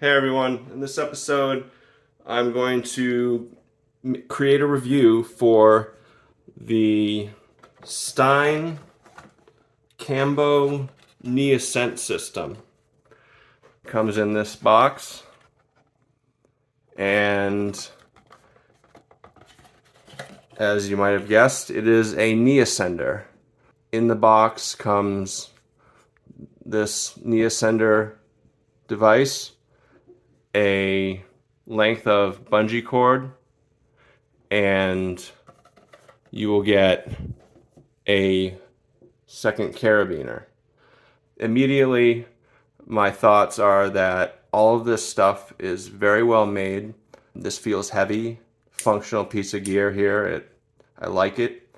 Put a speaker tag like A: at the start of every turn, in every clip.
A: Hey everyone, in this episode I'm going to create a review for the STEIN CAMBO knee Ascent system. Comes in this box, and as you might have guessed, it is a knee ascender. In the box comes this knee ascender device, a length of bungee cord, and you will get a second carabiner. Immediately, my thoughts are that all of this stuff is very well made. This feels heavy, functional piece of gear here. I like it.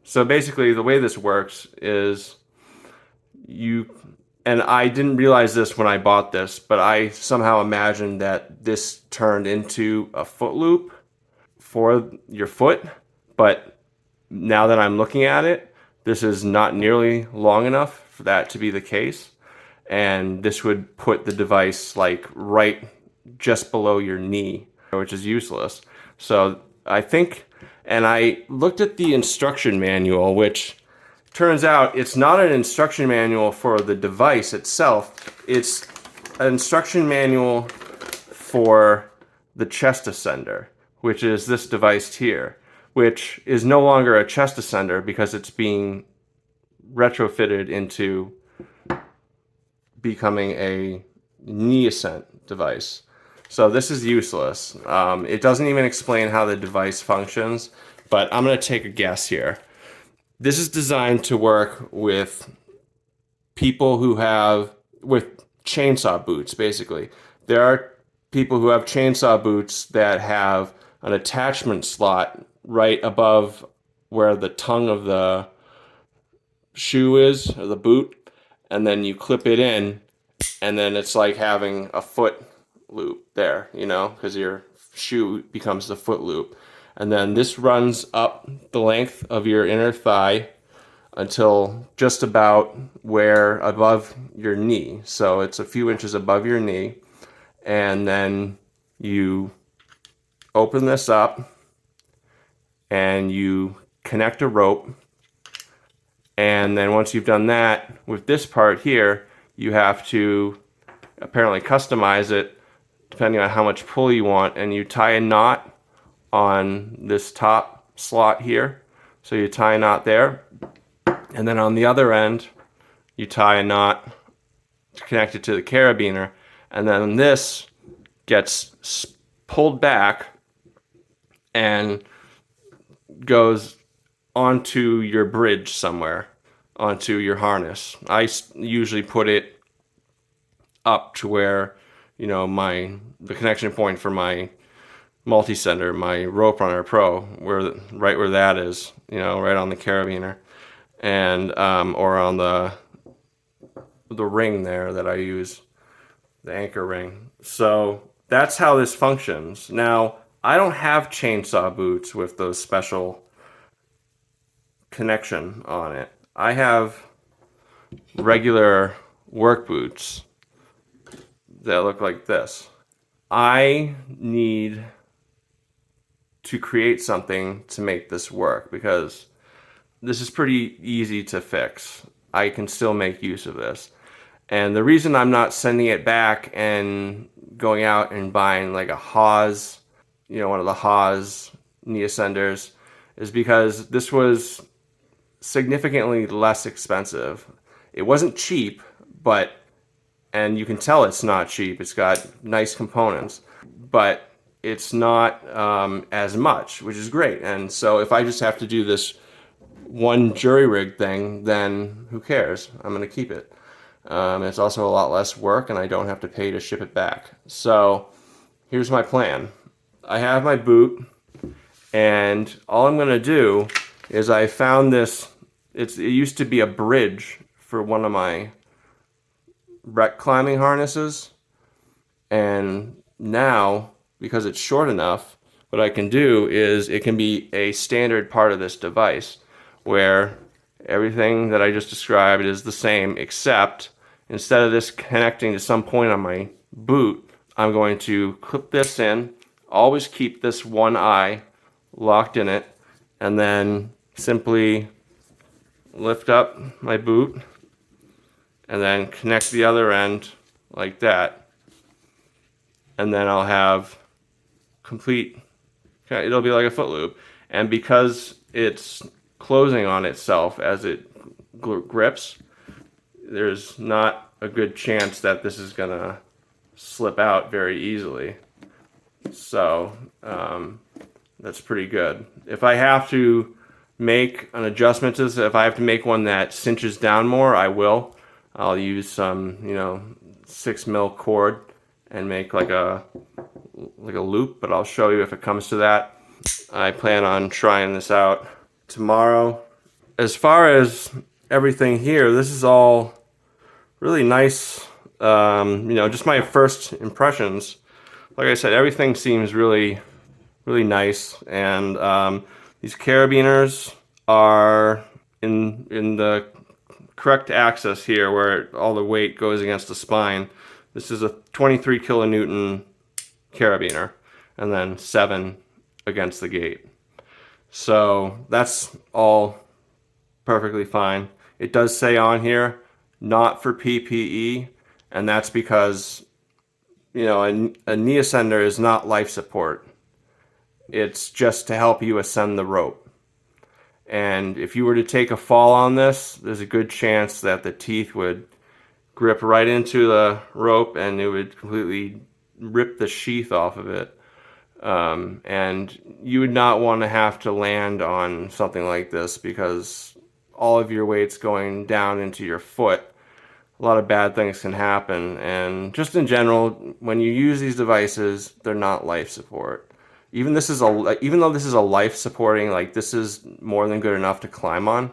A: So basically, the way this works is and I didn't realize this when I bought this, but I somehow imagined that this turned into a foot loop for your foot. But now that I'm looking at it, this is not nearly long enough for that to be the case. And this would put the device like right just below your knee, which is useless. So I think, and I looked at the instruction manual, which turns out it's not an instruction manual for the device itself. It's an instruction manual for the chest ascender, which is this device here, which is no longer a chest ascender because it's being retrofitted into becoming a knee ascent device. So this is useless. It doesn't even explain how the device functions, but I'm going to take a guess here. This is designed to work with people with chainsaw boots, basically. There are people who have chainsaw boots that have an attachment slot right above where the tongue of the shoe is, or the boot, and then you clip it in, and then it's like having a foot loop there, because your shoe becomes the foot loop. And then this runs up the length of your inner thigh until just about above your knee. So it's a few inches above your knee. And then you open this up and you connect a rope. And then once you've done that, with this part here, you have to apparently customize it depending on how much pull you want. And you tie a knot on this top slot here. So you tie a knot there, and then on the other end you tie a knot connected to the carabiner, and then this gets pulled back and goes onto your bridge somewhere, onto your harness. I usually put it up to where the connection point for my multicender, my Rope Runner Pro, right where that is, right on the carabiner, and or on the ring there that I use, the anchor ring. So that's how this functions. Now, I don't have chainsaw boots with those special connection on it. I have regular work boots that look like this. I need to create something to make this work because this is pretty easy to fix. I can still make use of this. And the reason I'm not sending it back and going out and buying like a Haas, one of the Haas knee ascenders, is because this was significantly less expensive. It wasn't cheap, and you can tell it's not cheap. It's got nice components, but it's not as much, which is great. And so if I just have to do this one jury rig thing, then who cares? I'm going to keep it. It's also a lot less work, and I don't have to pay to ship it back. So here's my plan. I have my boot, and all I'm going to do is I found this. It used to be a bridge for one of my wreck climbing harnesses, and now, because it's short enough, what I can do is it can be a standard part of this device where everything that I just described is the same, except instead of this connecting to some point on my boot, I'm going to clip this in, always keep this one eye locked in it, and then simply lift up my boot and then connect the other end like that. And then I'll have complete, it'll be like a foot loop. And because it's closing on itself as it grips, there's not a good chance that this is gonna slip out very easily. So that's pretty good. If I have to make an adjustment to this, if I have to make one that cinches down more, I will. I'll use some, 6mm cord and make like a loop, but I'll show you if it comes to that. I plan on trying this out tomorrow. As far as everything here, this is all really nice. Just my first impressions. Like I said, everything seems really, really nice, and these carabiners are in the correct axis here, where all the weight goes against the spine. This is a 23 kilonewton carabiner, and then 7 against the gate. So that's all perfectly fine. It does say on here, not for PPE, and that's because, a knee ascender is not life support. It's just to help you ascend the rope. And if you were to take a fall on this, there's a good chance that the teeth would grip right into the rope and it would completely rip the sheath off of it. And you would not want to have to land on something like this because all of your weight's going down into your foot. A lot of bad things can happen. And just in general, when you use these devices, they're not life support. Even though this is a life supporting, like this is more than good enough to climb on,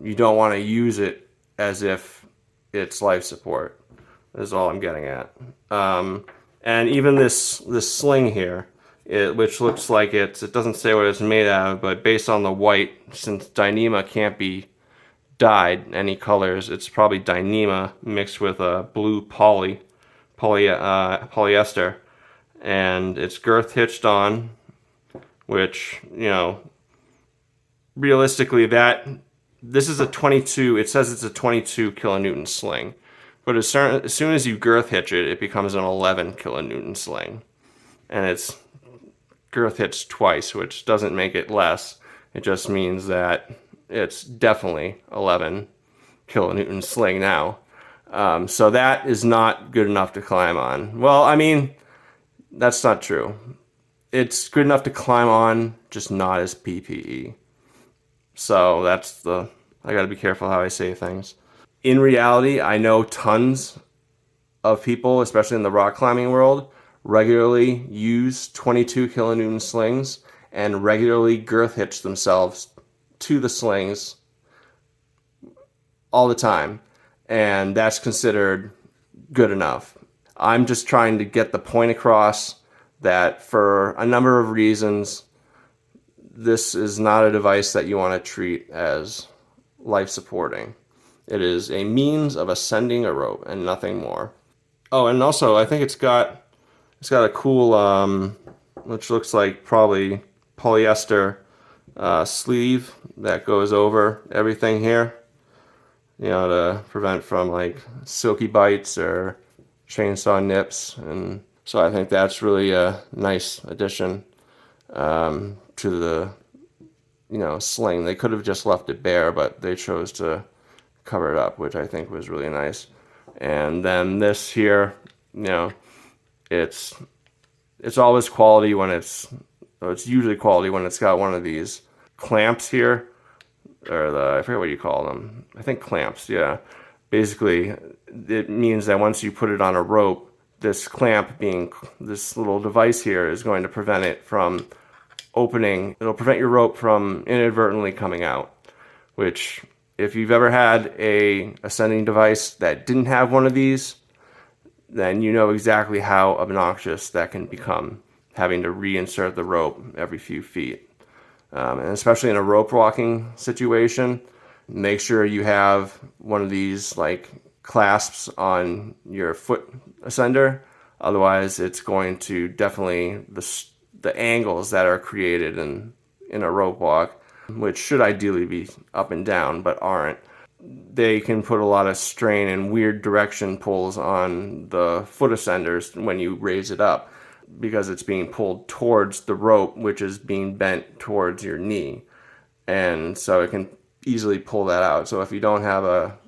A: you don't want to use it as if it's life support. Is all I'm getting at. And even this sling here, which looks like it doesn't say what it's made out of, but based on the white, since Dyneema can't be dyed any colors, it's probably Dyneema mixed with a blue polyester. And it's girth hitched on, which, realistically this is a 22, it says it's a 22 kilonewton sling. But as soon as you girth hitch it, it becomes an 11 kilonewton sling. And it's girth hitched twice, which doesn't make it less. It just means that it's definitely 11 kilonewton sling now. So that is not good enough to climb on. Well, I mean, that's not true. It's good enough to climb on, just not as PPE. So I gotta be careful how I say things. In reality, I know tons of people, especially in the rock climbing world, regularly use 22 kilonewton slings and regularly girth hitch themselves to the slings all the time. And that's considered good enough. I'm just trying to get the point across that for a number of reasons, this is not a device that you want to treat as life supporting. It is a means of ascending a rope and nothing more. Oh, and also I think it's got a cool, which looks like probably polyester sleeve that goes over everything here, to prevent from like silky bites or chainsaw nips. And so I think that's really a nice addition to the sling. They could have just left it bare, but they chose to cover it up, which I think was really nice. And then this here, it's always quality when it's usually quality when it's got one of these clamps here, or I forget what you call them. I think clamps, yeah. Basically, it means that once you put it on a rope, this clamp, being this little device here, is going to prevent it from opening. It'll prevent your rope from inadvertently coming out, which, if you've ever had a ascending device that didn't have one of these, then you know exactly how obnoxious that can become, having to reinsert the rope every few feet. And especially in a rope walking situation, make sure you have one of these like clasps on your foot ascender. Otherwise, it's going to definitely, the angles that are created in a rope walk, which should ideally be up and down, but aren't, they can put a lot of strain and weird direction pulls on the foot ascenders when you raise it up, because it's being pulled towards the rope, which is being bent towards your knee. And so it can easily pull that out. So if you don't have a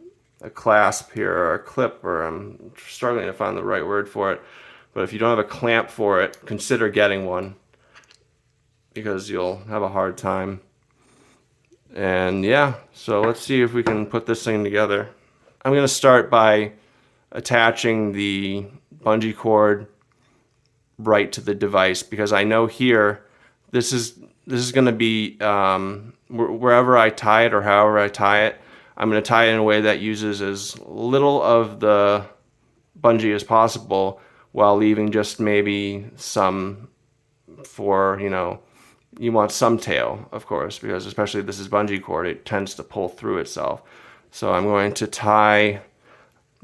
A: clasp here or a clip, or I'm struggling to find the right word for it, but if you don't have a clamp for it, consider getting one, because you'll have a hard time. And yeah, so let's see if we can put this thing together. I'm going to start by attaching the bungee cord right to the device, because I know here this is going to be wherever I tie it or however I tie it, I'm going to tie it in a way that uses as little of the bungee as possible, while leaving just maybe some for, you want some tail, of course, because especially this is bungee cord, it tends to pull through itself. So I'm going to tie,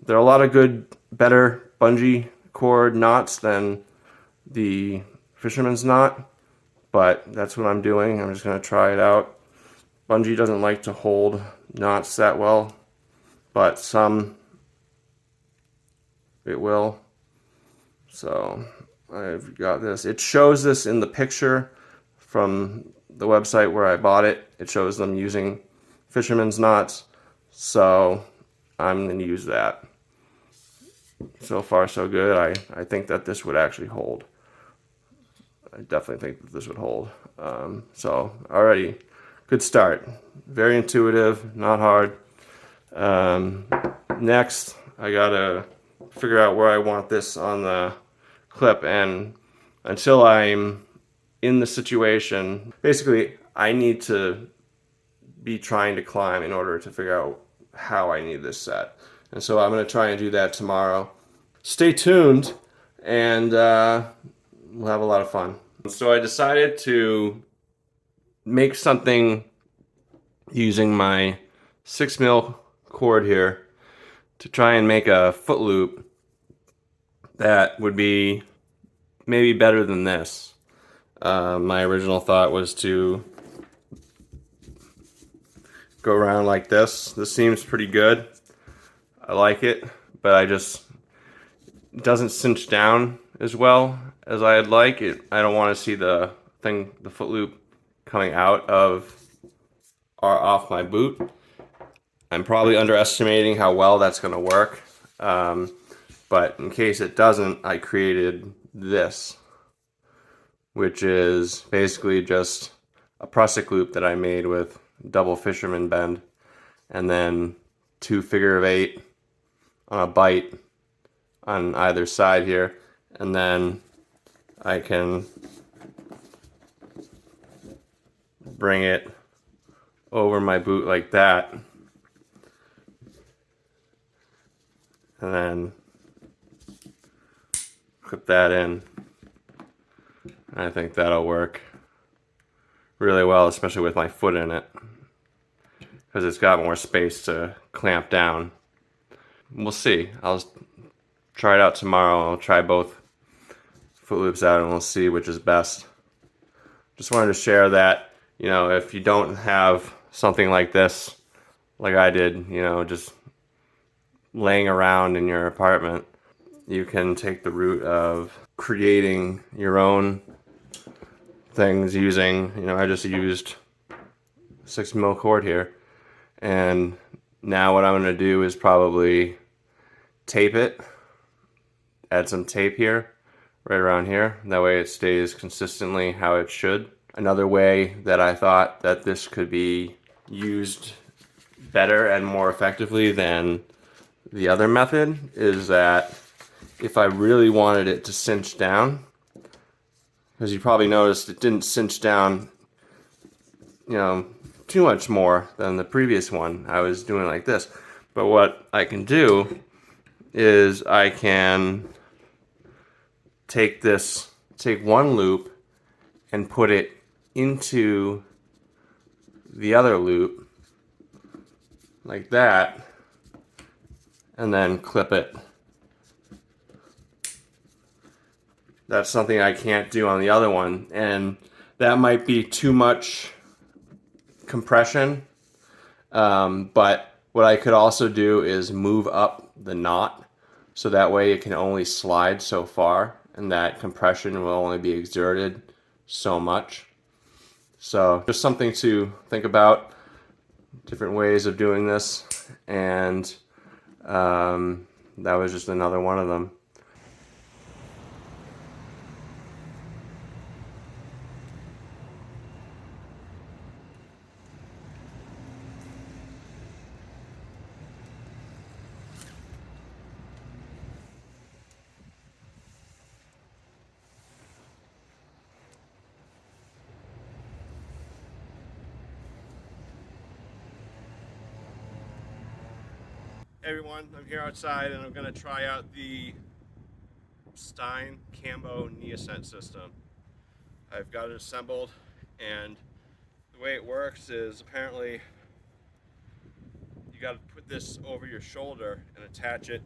A: there are a lot of better bungee cord knots than the fisherman's knot, but that's what I'm doing. I'm just going to try it out. Bungee doesn't like to hold knots that well, but some it will. So I've got this. It shows this in the picture from the website where I bought it. It shows them using fisherman's knots, so I'm going to use that. So far so good. I think that this would actually hold. I definitely think that this would hold. So already, good start. Very intuitive, not hard. Next, I gotta figure out where I want this on the clip, and until I'm in the situation, basically I need to be trying to climb in order to figure out how I need this set. And so I'm going to try and do that tomorrow. Stay tuned, and we'll have a lot of fun. So I decided to make something using my 6mm cord here to try and make a foot loop that would be maybe better than this. My original thought was to go around like this. This seems pretty good. I like it, but it doesn't cinch down as well as I'd like it. I don't want to see the foot loop coming out of or off my boot. I'm probably underestimating how well that's going to work. But in case it doesn't, I created this, which is basically just a prusik loop that I made with double fisherman bend, and then 2 figure-of-8 on a bite on either side here, and then I can bring it over my boot like that, and then put that in. I think that'll work really well, especially with my foot in it, because it's got more space to clamp down. We'll see. I'll try it out tomorrow. I'll try both foot loops out and we'll see which is best. Just wanted to share that, if you don't have something like this, like I did, just laying around in your apartment, you can take the route of creating your own things using, I just used 6mm cord here, and now what I'm going to do is probably tape it, add some tape here, right around here, that way it stays consistently how it should. Another way that I thought that this could be used better and more effectively than the other method is that if I really wanted it to cinch down, because you probably noticed it didn't cinch down, too much more than the previous one. I was doing like this. But what I can do is I can take one loop and put it into the other loop like that, and then clip it That's something I can't do on the other one, and that might be too much compression. But what I could also do is move up the knot so that way it can only slide so far and that compression will only be exerted so much. So just something to think about, different ways of doing this, and that was just another one of them. Hey everyone, I'm here outside and I'm going to try out the STEIN CAMBO knee Ascent system. I've got it assembled, and the way it works is apparently you got to put this over your shoulder and attach it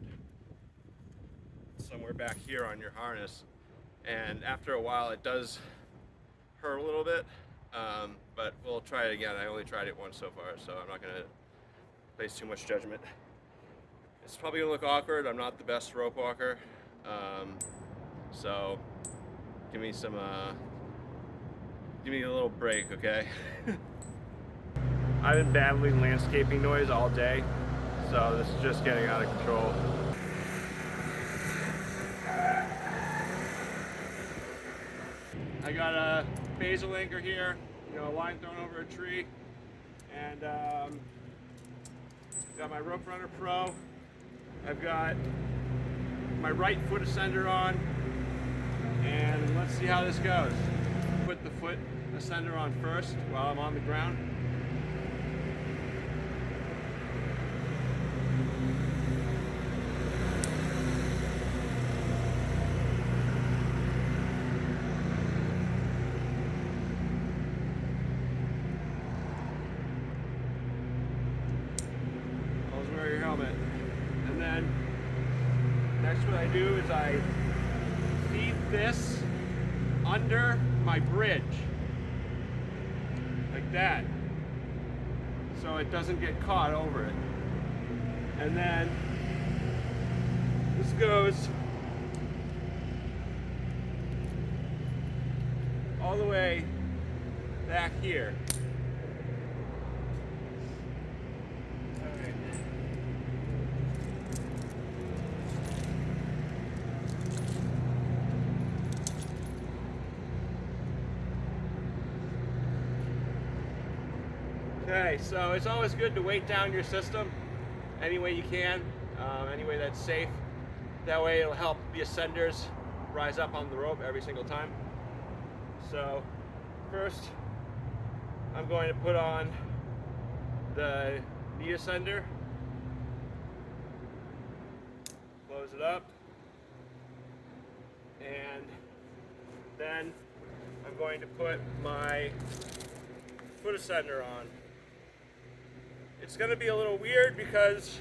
A: somewhere back here on your harness, and after a while it does hurt a little bit, but we'll try it again. I only tried it once so far, so I'm not going to place too much judgment. It's probably going to look awkward. I'm not the best rope walker, so give me a little break, okay? I've been battling landscaping noise all day, so this is just getting out of control. I got a basil anchor here, a line thrown over a tree, and got my Rope Runner Pro. I've got my right foot ascender on, and let's see how this goes. Put the foot ascender on first while I'm on the ground. Always wear your helmet. And then next what I do is I feed this under my bridge, like that, so it doesn't get caught over it. And then this goes all the way back here. Okay, so it's always good to weight down your system any way you can, any way that's safe. That way it'll help the ascenders rise up on the rope every single time. So first I'm going to put on the knee ascender, close it up, and then I'm going to put my foot ascender on. It's going to be a little weird because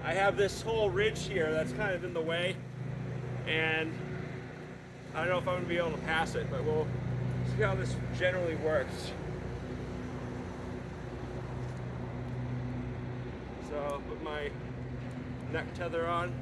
A: I have this whole ridge here that's kind of in the way, and I don't know if I'm going to be able to pass it, but we'll see how this generally works. So I'll put my neck tether on.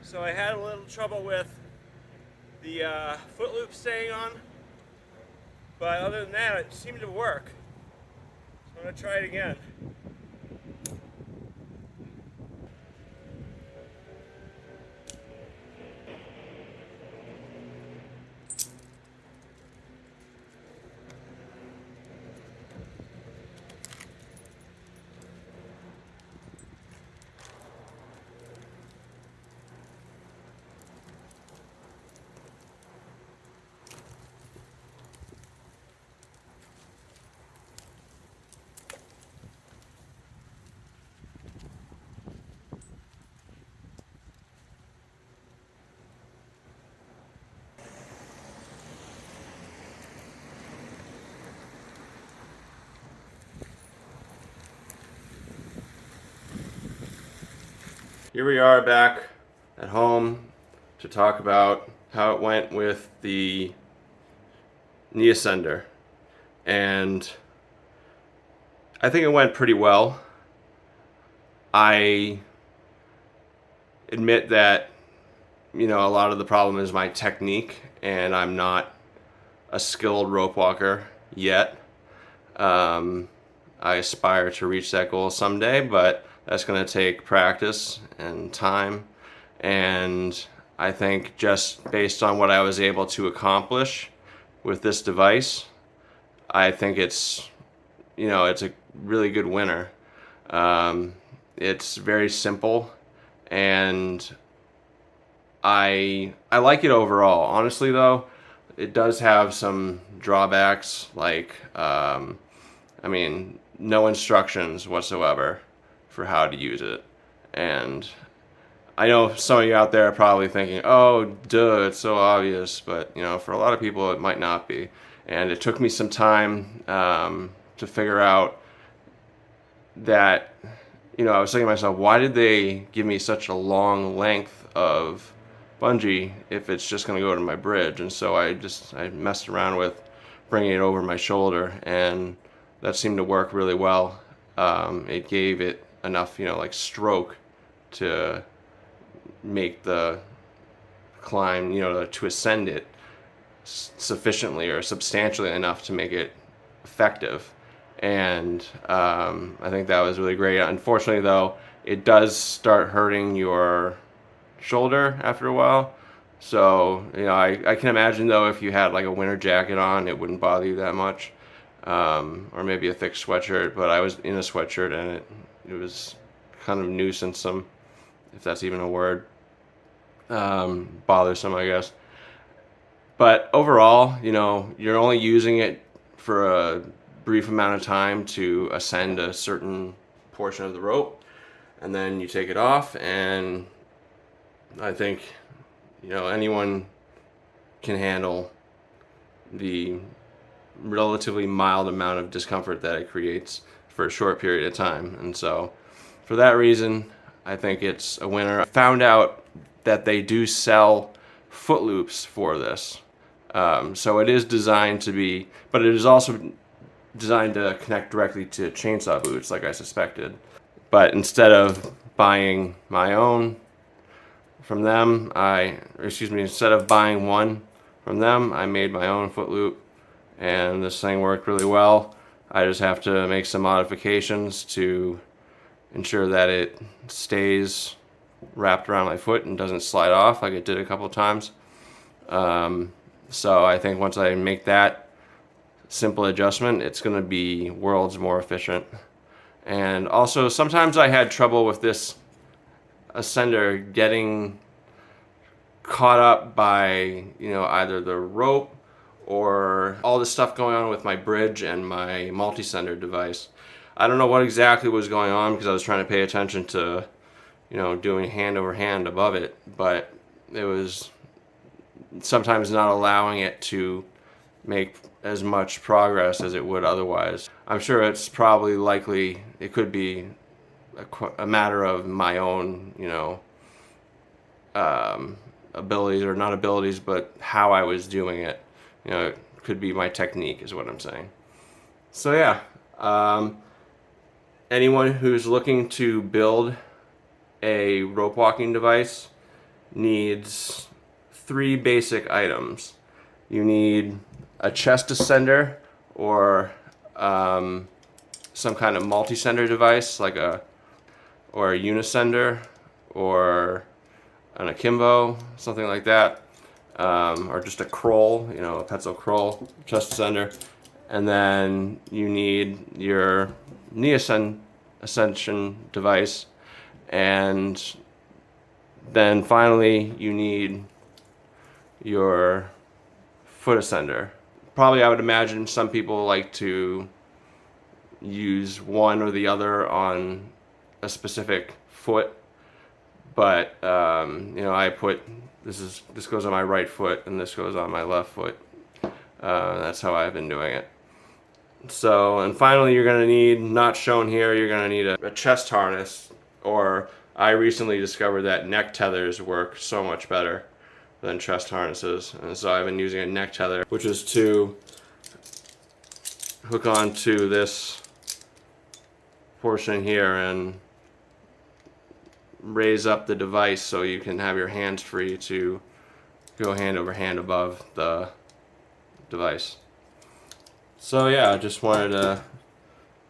A: So I had a little trouble with the foot loop staying on, but other than that, it seemed to work. So I'm going to try it again. here we are back at home to talk about how it went with the knee ascender. And I think it went pretty well. I admit that, a lot of the problem is my technique, and I'm not a skilled rope walker yet. I aspire to reach that goal someday, but that's going to take practice and time. And I think just based on what I was able to accomplish with this device, I think it's a really good winner. It's very simple, and I like it overall. Honestly, though, it does have some drawbacks, like no instructions whatsoever for how to use it. And I know some of you out there are probably thinking, oh, duh, it's so obvious, but for a lot of people it might not be. And it took me some time to figure out that, I was thinking to myself, why did they give me such a long length of bungee if it's just going to go to my bridge? And so I messed around with bringing it over my shoulder, and that seemed to work really well. It gave it enough, stroke to make the climb, to ascend it sufficiently or substantially enough to make it effective. And I think that was really great. Unfortunately, though, it does start hurting your shoulder after a while. So, I can imagine, though, if you had like a winter jacket on, it wouldn't bother you that much. Or maybe a thick sweatshirt, but I was in a sweatshirt, and it was kind of nuisance-some, if that's even a word. Bothersome, I guess. But overall, you're only using it for a brief amount of time to ascend a certain portion of the rope, and then you take it off. And I think anyone can handle the relatively mild amount of discomfort that it creates for a short period of time. And so for that reason, I think it's a winner. I found out that they do sell foot loops for this. So it is designed to be, but it is also designed to connect directly to chainsaw boots, like I suspected. But instead of buying my own from them, instead of buying one from them, I made my own foot loop, and this thing worked really well. I just have to make some modifications to ensure that it stays wrapped around my foot and doesn't slide off like it did a couple of times. So I think once I make that simple adjustment, it's going to be worlds more efficient. And also, sometimes I had trouble with this ascender getting caught up by either the rope or all this stuff going on with my bridge and my multicender device. I don't know what exactly was going on, because I was trying to pay attention to doing hand over hand above it, but it was sometimes not allowing it to make as much progress as it would otherwise. I'm sure it's probably likely it could be a matter of my own, abilities, or not abilities, but how I was doing it. It could be my technique, is what I'm saying. So yeah, anyone who's looking to build a rope walking device needs 3 basic items. You need a chest ascender, or some kind of multicender device, like a unisender, or an akimbo, something like that, or just a Kroll, a Petzl Kroll chest ascender. And then you need your knee ascension device, and then finally you need your foot ascender. Probably, I would imagine some people like to use one or the other on a specific foot, but I put this goes on my right foot and this goes on my left foot. That's how I've been doing it. So, and finally, you're going to need, not shown here, you're going to need a chest harness, or I recently discovered that neck tethers work so much better than chest harnesses, and so I've been using a neck tether, which is to hook onto this portion here and raise up the device so you can have your hands free to go hand over hand above the device. So yeah, I just wanted to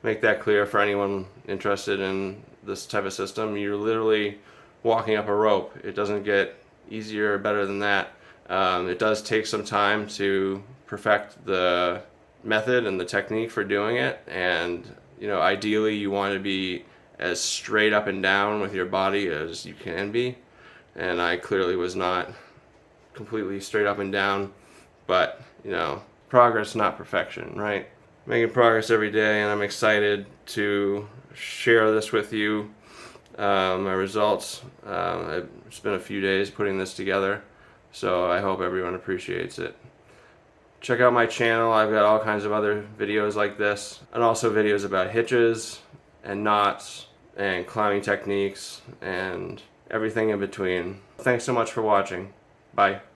A: make that clear for anyone interested in this type of system. You're literally walking up a rope. It doesn't get easier or better than that. It does take some time to perfect the method and the technique for doing it, and ideally you want to be as straight up and down with your body as you can be, and I clearly was not completely straight up and down, but progress not perfection, right? Making progress every day, and I'm excited to share this with you, my results. It's been a few days putting this together, so I hope everyone appreciates it. Check out my channel. I've got all kinds of other videos like this, and also videos about hitches and knots and climbing techniques and everything in between. Thanks so much for watching. Bye.